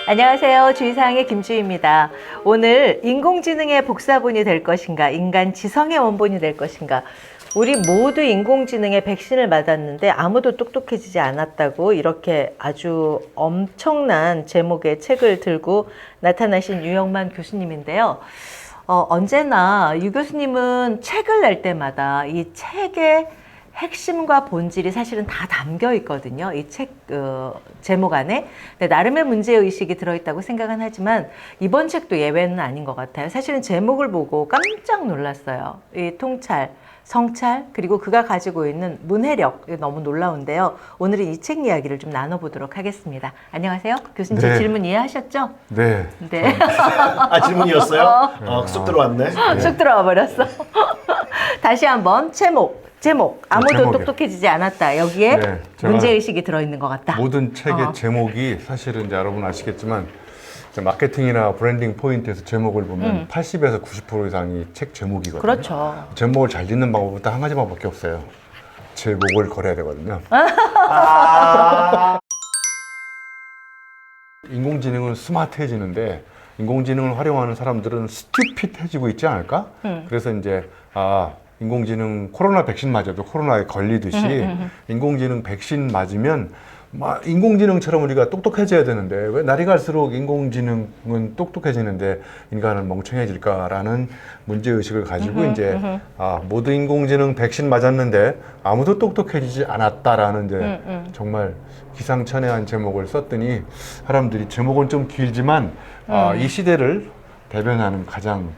안녕하세요. 주의사항의 김주희입니다. 오늘 인공지능의 복사본이 될 것인가, 인간 지성의 원본이 될 것인가. 우리 모두 인공지능의 백신을 맞았는데 아무도 똑똑해지지 않았다고 이렇게 아주 엄청난 제목의 책을 들고 나타나신 유영만 교수님인데요. 언제나 유 교수님은 책을 낼 때마다 이 책의 핵심과 본질이 사실은 다 담겨 있거든요. 이 책 제목 안에. 근데 나름의 문제의식이 들어있다고 생각은 하지만 이번 책도 예외는 아닌 것 같아요. 사실은 제목을 보고 깜짝 놀랐어요. 이 통찰, 성찰, 그리고 그가 가지고 있는 문해력, 너무 놀라운데요. 오늘은 이 책 이야기를 좀 나눠보도록 하겠습니다. 안녕하세요. 교수님, 제 질문 이해하셨죠? 네. 네. 질문이었어요? 쑥 들어왔네. 쑥 들어와 버렸어. 다시 한번 제목 아무도 제목이요. 똑똑해지지 않았다. 여기에 네, 제가 문제의식이 들어있는 것 같다. 모든 책의 제목이 사실은 이제 여러분 아시겠지만 이제 마케팅이나 브랜딩 포인트에서 제목을 보면 80에서 90% 이상이 책 제목이거든요. 그렇죠. 제목을 잘 짓는 방법은 딱 한 가지 방법밖에 없어요. 제목을 걸어야 되거든요. 인공지능은 스마트해지는데 인공지능을 활용하는 사람들은 스튜핏해지고 있지 않을까? 그래서 이제 인공지능 코로나 백신 맞아도 코로나에 걸리듯이 인공지능 백신 맞으면 인공지능처럼 우리가 똑똑해져야 되는데 왜 날이 갈수록 인공지능은 똑똑해지는데 인간은 멍청해질까라는 문제의식을 가지고 이제 모두 인공지능 백신 맞았는데 아무도 똑똑해지지 않았다라는 이제 정말 기상천외한 제목을 썼더니 사람들이 제목은 좀 길지만 이 시대를 대변하는 가장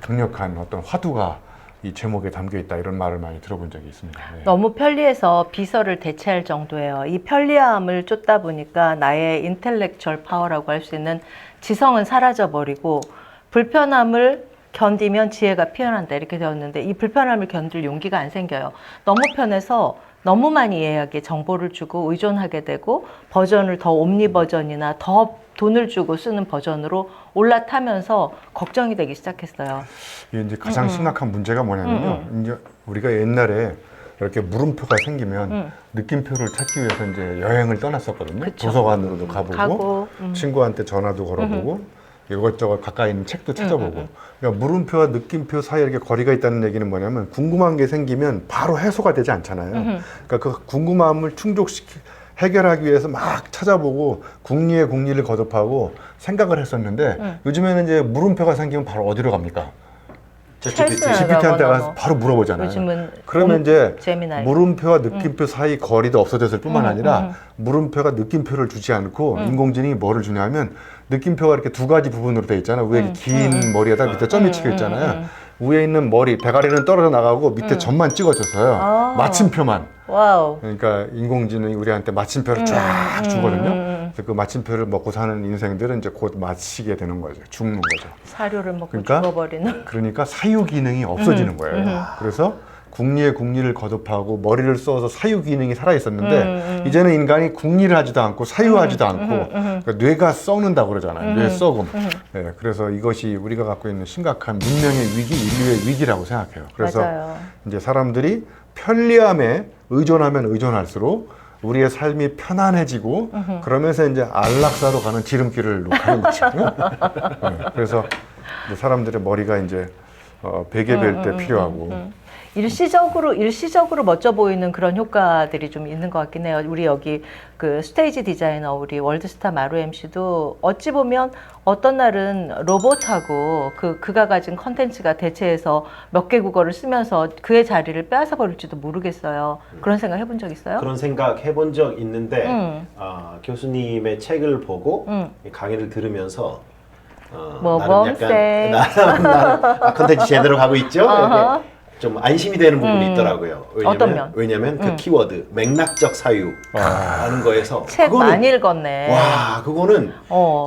강력한 어떤 화두가 이 제목에 담겨 있다 이런 말을 많이 들어본 적이 있습니다. 네. 너무 편리해서 비서를 대체할 정도예요. 이 편리함을 쫓다 보니까 나의 인텔렉츄얼 파워라고 할 수 있는 지성은 사라져버리고 불편함을 견디면 지혜가 피어난다 이렇게 되었는데 이 불편함을 견딜 용기가 안 생겨요. 너무 편해서 너무 많이 얘에게 정보를 주고 의존하게 되고 버전을 더 옴니 버전이나 더 돈을 주고 쓰는 버전으로 올라타면서 걱정이 되기 시작했어요. 이게 이제 가장 심각한 문제가 뭐냐면요. 이제 우리가 옛날에 이렇게 물음표가 생기면 느낌표를 찾기 위해서 이제 여행을 떠났었거든요. 그쵸. 도서관으로도 가보고 친구한테 전화도 걸어보고 이것저것 가까이 있는 책도 찾아보고 그러니까 물음표와 느낌표 사이에 이렇게 거리가 있다는 얘기는 뭐냐면 궁금한 게 생기면 바로 해소가 되지 않잖아요. 그러니까 그 궁금함을 해결하기 위해서 막 찾아보고 궁리에 궁리를 거듭하고 생각을 했었는데 요즘에는 이제 물음표가 생기면 바로 어디로 갑니까? GPT한테 가서 바로 물어보잖아요. 요즘은 그러면 이제 재미나이. 물음표와 느낌표 사이 거리도 없어졌을 뿐만 아니라 물음표가 느낌표를 주지 않고 인공지능이 뭐를 주냐면 느낌표가 이렇게 두 가지 부분으로 돼 있잖아요. 위에 긴 머리에다 밑에 점이 찍혀 있잖아요. 위에 있는 머리, 대가리는 떨어져 나가고 밑에 점만 찍어줬어요. 마침표만. 와우. 그러니까 인공지능이 우리한테 마침표를 쫙 주거든요. 그래서 그 마침표를 먹고 사는 인생들은 이제 곧 마치게 되는 거죠. 죽는 거죠. 사료를 먹고 그러니까, 죽어버리는. 그러니까 사유 기능이 없어지는 거예요. 그래서 궁리에 궁리를 거듭하고 머리를 써서 사유 기능이 살아 있었는데 이제는 인간이 궁리를 하지도 않고 사유하지도 않고 그러니까 뇌가 썩는다고 그러잖아요. 뇌 썩음. 네, 그래서 이것이 우리가 갖고 있는 심각한 문명의 위기, 인류의 위기라고 생각해요. 그래서 맞아요. 이제 사람들이 편리함에 의존하면 의존할수록 우리의 삶이 편안해지고 그러면서 이제 안락사로 가는 지름길을 가는 거죠. 네, 그래서 이제 사람들의 머리가 이제 베개 벨 때 필요하고 일시적으로 멋져 보이는 그런 효과들이 좀 있는 것 같긴 해요. 우리 여기 그 스테이지 디자이너 우리 월드스타 마루 MC도 어찌 보면 어떤 날은 로봇하고 그가 가진 컨텐츠가 대체해서 몇 개 국어를 쓰면서 그의 자리를 빼앗아 버릴지도 모르겠어요. 그런 생각 해본 적 있어요? 그런 생각 해본 적 있는데 교수님의 책을 보고 강의를 들으면서 모범생. 나는 컨텐츠 제대로 가고 있죠? 이렇게 좀 안심이 되는 부분이 있더라고요. 어떤 면? 왜냐면 그 키워드 맥락적 사유라는 거에서 책 많이 읽었네. 와, 그거는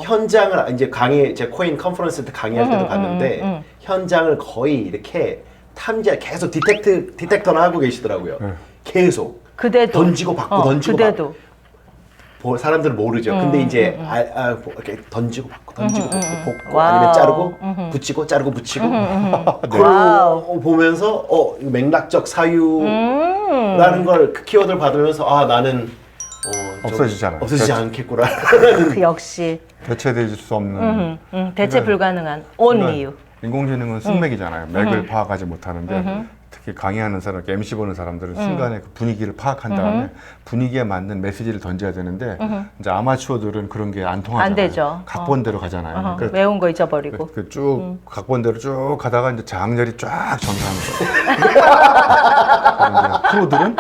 현장을 이제 제 코인 컨퍼런스 때 강의할 때도 갔는데 현장을 거의 이렇게 계속 디텍터를 하고 계시더라고요. 계속 그대도 던지고 받고 던지고 그대도. 받고. 사람들은 모르죠. 근데 이제 이렇게 던지고 받고 볶고 아니면 자르고 붙이고 자르고 붙이고 그걸 보면서 맥락적 사유라는 걸 그 키워드를 받으면서 나는 없어지잖아요. 없어지지 않겠구나. 그 역시 대체될 수 없는. 대체 그러니까 불가능한 only you. 인공지능은 승맥이잖아요. 맥을 파악하지 못하는데 특히 강의하는 사람, MC 보는 사람들은 순간에 그 분위기를 파악한 다음에 분위기에 맞는 메시지를 던져야 되는데 이제 아마추어들은 그런 게 안 통하잖아요. 안 되죠. 각본대로 가잖아요. 그러니까 외운 거 잊어버리고. 쭉 각본대로 쭉 가다가 이제 장렬히 쫙 전사하는 거예요. 프로들은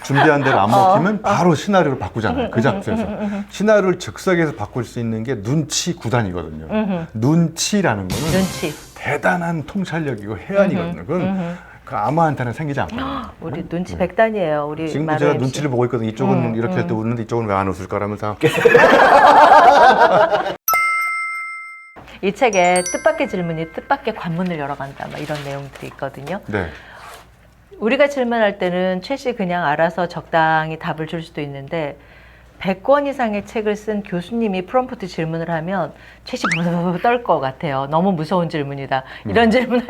준비한 대로 안 먹히면 바로 시나리오를 바꾸잖아요. 그 장소에서. 시나리오를 즉석에서 바꿀 수 있는 게 눈치 구단이거든요. 눈치라는 거는 눈치. 대단한 통찰력이고 해안이거든요. 그건 그 아무한테나 생기지 않거든요. 우리 눈치 백단이에요. 우리 지금도 마루 제가 MC. 눈치를 보고 있거든요. 이쪽은 이렇게 할 때 웃는데 이쪽은 왜 안 웃을까라면서. 이 책에 뜻밖의 질문이 뜻밖의 관문을 열어간다. 막 이런 내용들이 있거든요. 네. 우리가 질문할 때는 최씨 그냥 알아서 적당히 답을 줄 수도 있는데 100권 이상의 책을 쓴 교수님이 프롬프트 질문을 하면 최씨 떨 것 같아요. 너무 무서운 질문이다. 이런 질문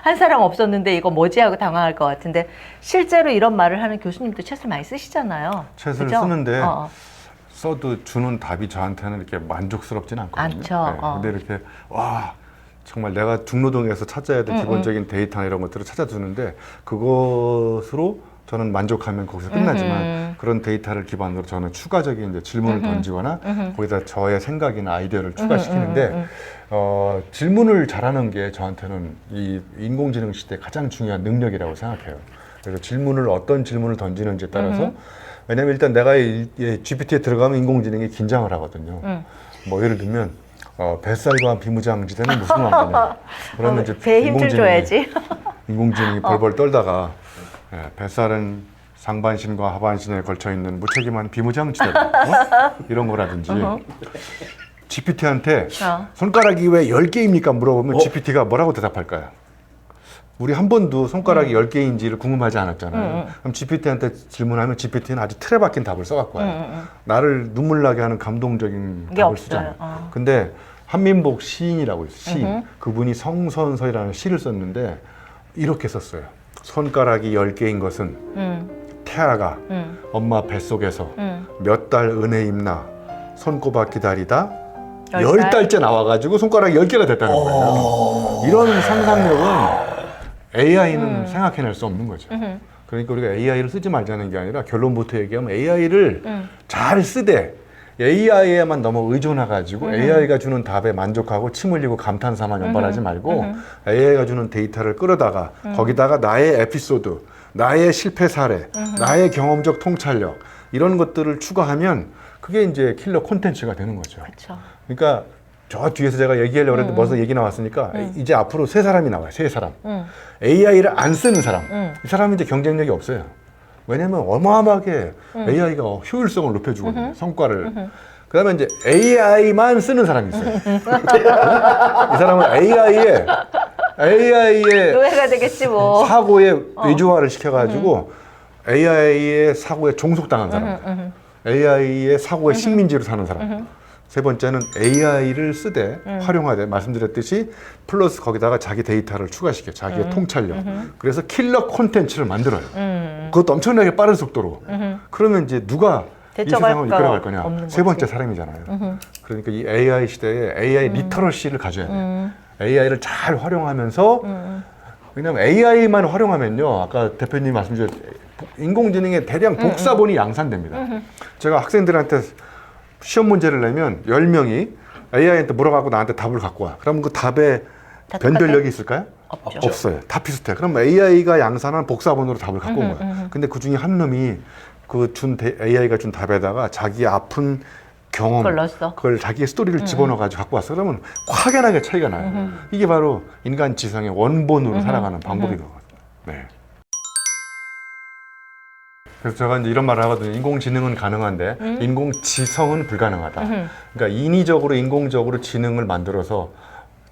한 사람 없었는데 이거 뭐지 하고 당황할 것 같은데 실제로 이런 말을 하는 교수님도 책을 많이 쓰시잖아요. 책을 그죠? 쓰는데 써도 주는 답이 저한테는 이렇게 만족스럽진 않거든요. 않죠. 근데 이렇게 와 정말 내가 중노동에서 찾아야 될 기본적인 데이터나 이런 것들을 찾아주는데 그것으로 저는 만족하면 거기서 끝나지만 그런 데이터를 기반으로 저는 추가적인 이제 질문을 던지거나 거기다 저의 생각이나 아이디어를 추가시키는데 질문을 잘하는 게 저한테는 이 인공지능 시대의 가장 중요한 능력이라고 생각해요. 그래서 질문을 어떤 질문을 던지는지에 따라서 왜냐면 일단 내가 이 GPT에 들어가면 인공지능이 긴장을 하거든요. 뭐 예를 들면 뱃살과 비무장지대는 무슨 관계냐. 그러면 이제 배에 힘줄 줘야지. 인공지능이 벌벌 떨다가 뱃살은 상반신과 하반신에 걸쳐 있는 무책임한 비무장지대다. 이런 거라든지 GPT한테 손가락이 왜 10개입니까? 물어보면 GPT가 뭐라고 대답할까요? 우리 한 번도 손가락이 10개인지를 궁금하지 않았잖아요. 그럼 GPT한테 질문하면 GPT는 아주 틀에 박힌 답을 써갖고 와요. 나를 눈물 나게 하는 감동적인 답을 없어요. 쓰잖아요. 근데 한민복 시인이라고 있어요. 시인. 그분이 성선설이라는 시를 썼는데 이렇게 썼어요. 손가락이 10개인 것은 태아가 엄마 뱃속에서 몇 달 은혜 입나 손꼽아 기다리다 10달째 나와가지고 손가락이 10개가 됐다는 거예요. 이런 상상력은 AI는 생각해낼 수 없는 거죠. 그러니까 우리가 AI를 쓰지 말자는 게 아니라 결론부터 얘기하면 AI를 잘 쓰되 AI에만 너무 의존해가지고 AI가 주는 답에 만족하고 침 흘리고 감탄사만 연발하지 말고 AI가 주는 데이터를 끌어다가 거기다가 나의 에피소드, 나의 실패 사례, 나의 경험적 통찰력 이런 것들을 추가하면 그게 이제 킬러 콘텐츠가 되는 거죠. 그렇죠. 그러니까 저 뒤에서 제가 얘기하려고 했는데 벌써 얘기 나왔으니까 이제 앞으로 세 사람이 나와요. 세 사람. AI를 안 쓰는 사람. 이 사람은 이제 경쟁력이 없어요. 왜냐면 어마어마하게 AI가 효율성을 높여주거든요. 성과를. 그 다음에 이제 AI만 쓰는 사람이 있어요. 이 사람은 AI의 노예가 되겠지 뭐. 사고의 위주화를 시켜가지고 AI의 사고에 종속당한 사람. AI의 사고의 식민지로 사는 사람. 세 번째는 AI를 쓰되 활용하되 말씀드렸듯이 플러스 거기다가 자기 데이터를 추가시켜 자기의 통찰력 그래서 킬러 콘텐츠를 만들어요. 그것도 엄청나게 빠른 속도로. 그러면 이제 누가 이 세상을 이끌어갈 거냐? 세 번째 사람이잖아요. 그러니까 이 AI 시대에 AI 리터러시를 가져야 돼요. AI를 잘 활용하면서 왜냐면 AI만 활용하면요 아까 대표님 말씀 주신 인공지능의 대량 복사본이 양산됩니다. 제가 학생들한테 시험 문제를 내면 10명이 AI한테 물어가고 나한테 답을 갖고 와. 그럼 그 답에 변별력이 있을까요? 없죠. 없어요. 다 비슷해. 그럼 AI가 양산한 복사본으로 답을 갖고 온 거야. 근데 그 중에 한 놈이 AI가 준 답에다가 자기 아픈 경험, 그걸 자기의 스토리를 집어넣어가지고 갖고 왔어. 그러면 확연하게 차이가 나요. 이게 바로 인간 지성의 원본으로 살아가는 방법이거든요. 네. 그래서 제가 이제 이런 말을 하거든요. 인공지능은 가능한데 인공지성은 불가능하다. 그러니까 인위적으로 인공적으로 지능을 만들어서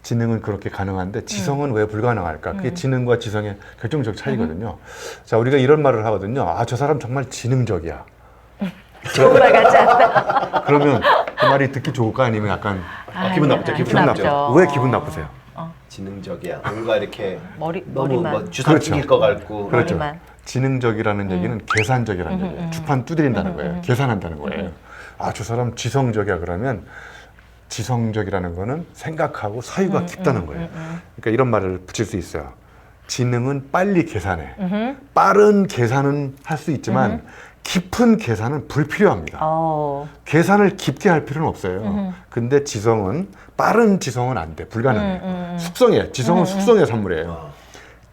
지능은 그렇게 가능한데 지성은 왜 불가능할까? 그게 지능과 지성의 결정적 차이거든요. 자, 우리가 이런 말을 하거든요. 아, 저 사람 정말 지능적이야. 좋은 말 같지 않다. 그러면 그 말이 듣기 좋을까? 아니면 약간 기분 나쁘죠. 기분 나쁘죠. 왜 기분 나쁘세요? 지능적이야. 뭔가 이렇게 너무 머리만. 뭐 주사 튕길 것 같고. 그렇죠. 머리만. 지능적이라는 얘기는 계산적이라는 얘기예요. 주판 두드린다는 거예요. 계산한다는 거예요. 아, 저 사람 지성적이야 그러면 지성적이라는 거는 생각하고 사유가 깊다는 거예요. 그러니까 이런 말을 붙일 수 있어요. 지능은 빨리 계산해. 빠른 계산은 할 수 있지만 깊은 계산은 불필요합니다. 계산을 깊게 할 필요는 없어요. 근데 지성은 빠른 지성은 안 돼. 불가능해요. 숙성해. 지성은 숙성의 산물이에요.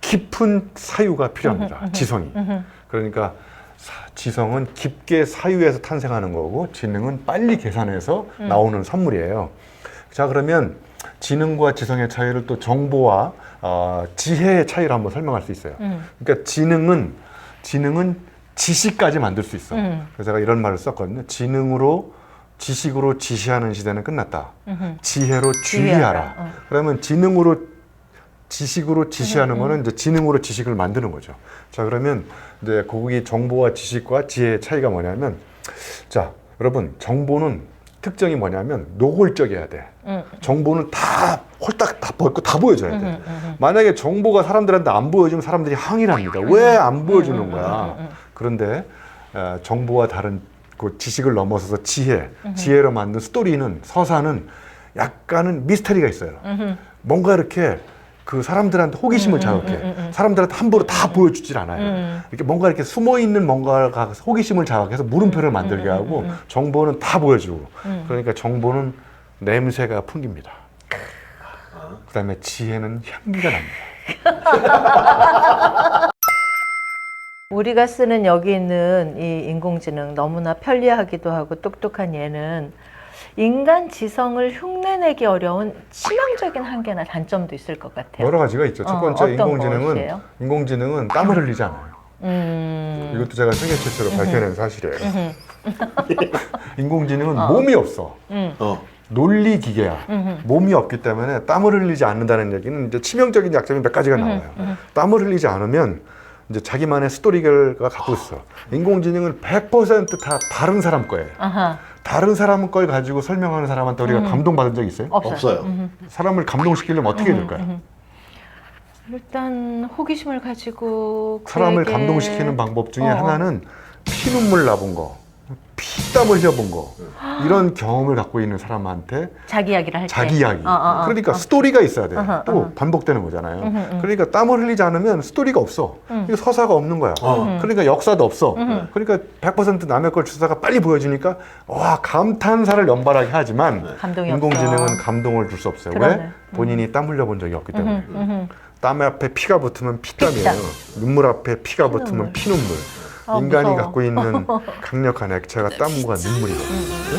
깊은 사유가 필요합니다. 지성이. 그러니까 지성은 깊게 사유에서 탄생하는 거고 지능은 빨리 계산해서 나오는 선물이에요. 자, 그러면 지능과 지성의 차이를 또 정보와 지혜의 차이를 한번 설명할 수 있어요. 그러니까 지능은 지식까지 만들 수 있어. 그래서 제가 이런 말을 썼거든요. 지식으로 지시하는 시대는 끝났다. 지혜로 주의하라. 그러면 지식으로 지시하는 거는 이제 지능으로 지식을 만드는 거죠. 자, 그러면 이제 거기 정보와 지식과 지혜의 차이가 뭐냐면, 자, 여러분, 정보는 특징이 뭐냐면 노골적이어야 돼. 정보는 다 홀딱 다 보여줘야 돼. 만약에 정보가 사람들한테 안 보여주면 사람들이 항의를 합니다. 왜 안 보여주는 거야? 그런데 정보와 다른 그 지식을 넘어서서 지혜로 만든 스토리는, 서사는 약간은 미스터리가 있어요. 뭔가 이렇게 그 사람들한테 호기심을 자극해. 사람들한테 함부로 다 보여주질 않아요. 이렇게 뭔가 이렇게 숨어있는 뭔가가 호기심을 자극해서 물음표를 만들게 하고, 정보는 다 보여주고. 그러니까 정보는 냄새가 풍깁니다. 그 다음에 지혜는 향기가 납니다. 우리가 쓰는 여기 있는 이 인공지능, 너무나 편리하기도 하고 똑똑한 얘는 인간 지성을 흉내내기 어려운 치명적인 한계나 단점도 있을 것 같아요. 여러 가지가 있죠. 첫 번째, 인공지능은 땀을 흘리지 않아요. 이것도 제가 세계 최초로 밝혀낸 사실이에요. 인공지능은 몸이 없어. 논리 기계야. 몸이 없기 때문에 땀을 흘리지 않는다는 얘기는 이제 치명적인 약점이 몇 가지가 나와요. 땀을 흘리지 않으면 이제 자기만의 스토리가 갖고 있어. 인공지능은 100% 다 다른 사람 거예요. 다른 사람 걸 가지고 설명하는 사람한테 우리가 감동받은 적 있어요? 없어요. 사람을 감동시키려면 어떻게 해야 될까요? 일단 호기심을 가지고 사람을 그에게... 감동시키는 방법 중에 하나는 피눈물 나본 거, 피땀 흘려본 거, 이런 경험을 갖고 있는 사람한테 자기 이야기를 할 때. 자기 이야기. 그러니까 스토리가 있어야 돼. 또 반복되는 거잖아요. 그러니까 땀을 흘리지 않으면 스토리가 없어. 이게 서사가 없는 거야. 그러니까 역사도 없어. 그러니까 100% 남의 걸 주사가 빨리 보여주니까 와, 감탄사를 연발하게 하지만 인공지능은 없어. 감동을 줄 수 없어요. 그러네. 왜? 본인이 땀 흘려본 적이 없기 때문에. 땀 앞에 피가 붙으면 피땀이에요. 눈물 앞에 피가 붙으면 피눈물. 인간이 무서워. 갖고 있는 강력한 액체가 땀과 눈물이거든요.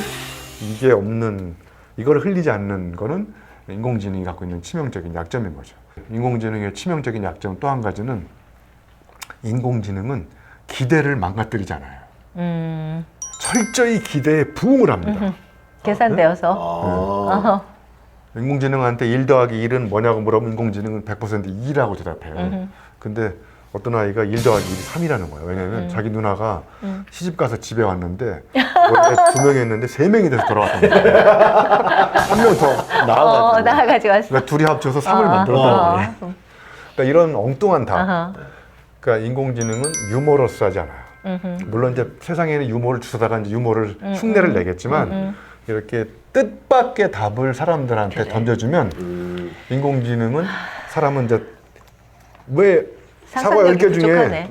이게 없는, 이걸 흘리지 않는 거는 인공지능이 갖고 있는 치명적인 약점인 거죠. 인공지능의 치명적인 약점 또 한 가지는 인공지능은 기대를 망가뜨리잖아요. 철저히 기대에 부응을 합니다. 계산되어서. 인공지능한테 1 더하기 1은 뭐냐고 물어보면 인공지능은 100% 2라고 대답해요. 근데 어떤 아이가 1 더하기 1이 3이라는 거예요. 왜냐면 자기 누나가 시집 가서 집에 왔는데 원래 2명이 했는데 3명이 돼서 돌아왔던 거예요. 한 명 더 나아가지고 왔어. 그러니까 둘이 합쳐서 3을 만들었다는 거예요. 그러니까 이런 엉뚱한 답. 그러니까 인공지능은 유머러스하지 않아요. 물론 이제 세상에는 유머를 주워다가 이제 유머를 흉내를 내겠지만 이렇게 뜻밖의 답을 사람들한테 던져주면 인공지능은 사람은 이제 왜 사과 10개 중에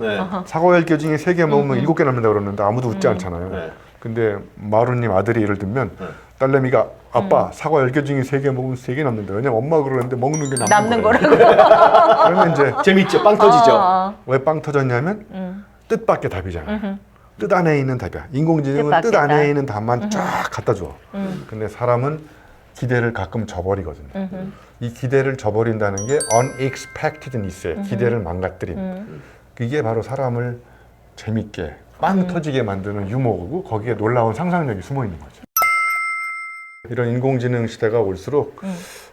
사과 10개 중에 3개 먹으면 7개 남는다 그러는데 아무도 웃지 않잖아요. 근데 마루님 아들이 예를 들면 딸내미가 아빠 사과 10개 중에 3개 먹으면 3개 남는다. 왜냐면 엄마가 그러는데 먹는 게 남는 거라고. 그러면 이제 재밌죠? 빵 터지죠? 왜 빵 터졌냐면 뜻밖의 답이잖아요. 뜻 안에 있는 답이야. 인공지능은 뜻 안에 있는 답만 쫙 갖다 줘. 근데 사람은 기대를 가끔 저버리거든요. 이 기대를 저버린다는 게 unexpectedness예요. 기대를 망가뜨림. 이게 바로 사람을 재밌게 빵 터지게 만드는 유머고 거기에 놀라운 상상력이 숨어 있는 거죠. 이런 인공지능 시대가 올수록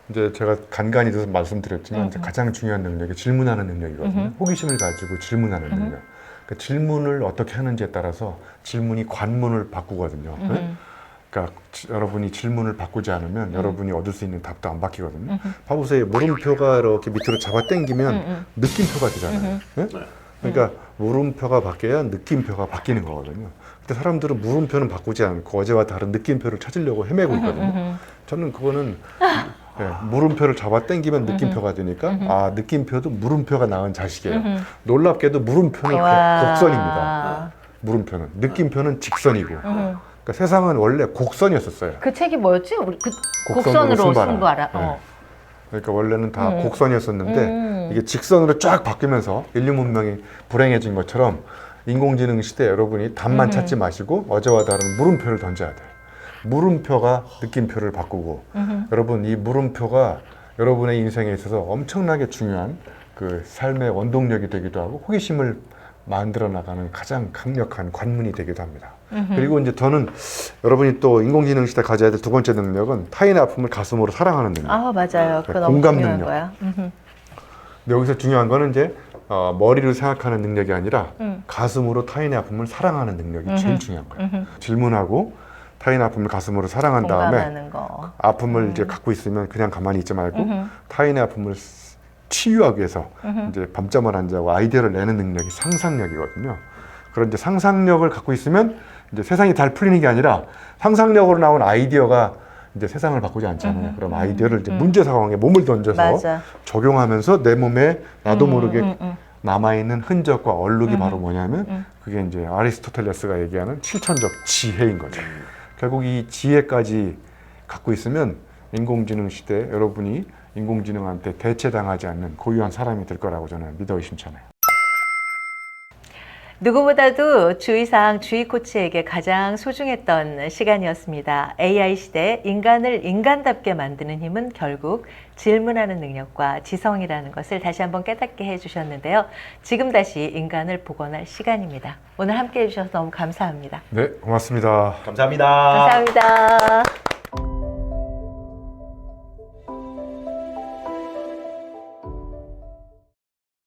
이제 제가 간간히 도 말씀드렸지만 이제 가장 중요한 능력이 질문하는 능력이거든요. 호기심을 가지고 질문하는 능력. 그러니까 질문을 어떻게 하는지에 따라서 질문이 관문을 바꾸거든요. 그러니까 여러분이 질문을 바꾸지 않으면 여러분이 얻을 수 있는 답도 안 바뀌거든요. 봐보세요. 물음표가 이렇게 밑으로 잡아 당기면 느낌표가 되잖아요. 네? 그러니까 물음표가 바뀌어야 느낌표가 바뀌는 거거든요. 근데 사람들은 물음표는 바꾸지 않고 어제와 다른 느낌표를 찾으려고 헤매고 있거든요. 저는 그거는 물음표를 잡아 당기면 느낌표가 되니까 아 느낌표도 물음표가 낳은 자식이에요. 놀랍게도 물음표는 곡선입니다. 물음표는 느낌표는 직선이고. 그러니까 세상은 원래 곡선이었었어요. 그 책이 뭐였지? 우리 그 곡선으로 곡선으로 승부하라. 승부하라. 네. 그러니까 원래는 다 곡선이었었는데 이게 직선으로 쫙 바뀌면서 인류 문명이 불행해진 것처럼 인공지능 시대 여러분이 답만 찾지 마시고 어제와 다른 물음표를 던져야 돼요. 물음표가 느낌표를 바꾸고 여러분 이 물음표가 여러분의 인생에 있어서 엄청나게 중요한 그 삶의 원동력이 되기도 하고 호기심을 만들어 나가는 가장 강력한 관문이 되기도 합니다. 그리고 이제 저는 여러분이 또 인공지능 시대 가져야 될 두 번째 능력은 타인의 아픔을 가슴으로 사랑하는 능력. 아 맞아요. 그거 너무 공감 중요한 능력. 거야. 근데 여기서 중요한 거는 이제 머리로 생각하는 능력이 아니라 가슴으로 타인의 아픔을 사랑하는 능력이 제일 중요한 거예요. 질문하고 타인의 아픔을 가슴으로 사랑한 다음에 공감하는 거. 아픔을 이제 갖고 있으면 그냥 가만히 있지 말고 타인의 아픔을 치유하기 위해서 이제 밤잠을 안 자고 아이디어를 내는 능력이 상상력이거든요. 그런 이제 상상력을 갖고 있으면 이제 세상이 잘 풀리는 게 아니라 상상력으로 나온 아이디어가 이제 세상을 바꾸지 않잖아요. 그럼 아이디어를 이제 문제 상황에 몸을 던져서 맞아. 적용하면서 내 몸에 나도 모르게 남아있는 흔적과 얼룩이 바로 뭐냐면 그게 이제 아리스토텔레스가 얘기하는 실천적 지혜인 거죠. 결국 이 지혜까지 갖고 있으면 인공지능 시대에 여러분이 인공지능한테 대체당하지 않는 고유한 사람이 될 거라고 저는 믿어 의심찮아요. 누구보다도 주의사항 주의 코치에게 가장 소중했던 시간이었습니다. AI 시대 인간을 인간답게 만드는 힘은 결국 질문하는 능력과 지성이라는 것을 다시 한번 깨닫게 해주셨는데요. 지금 다시 인간을 복원할 시간입니다. 오늘 함께 해주셔서 너무 감사합니다. 네, 고맙습니다. 감사합니다. 감사합니다.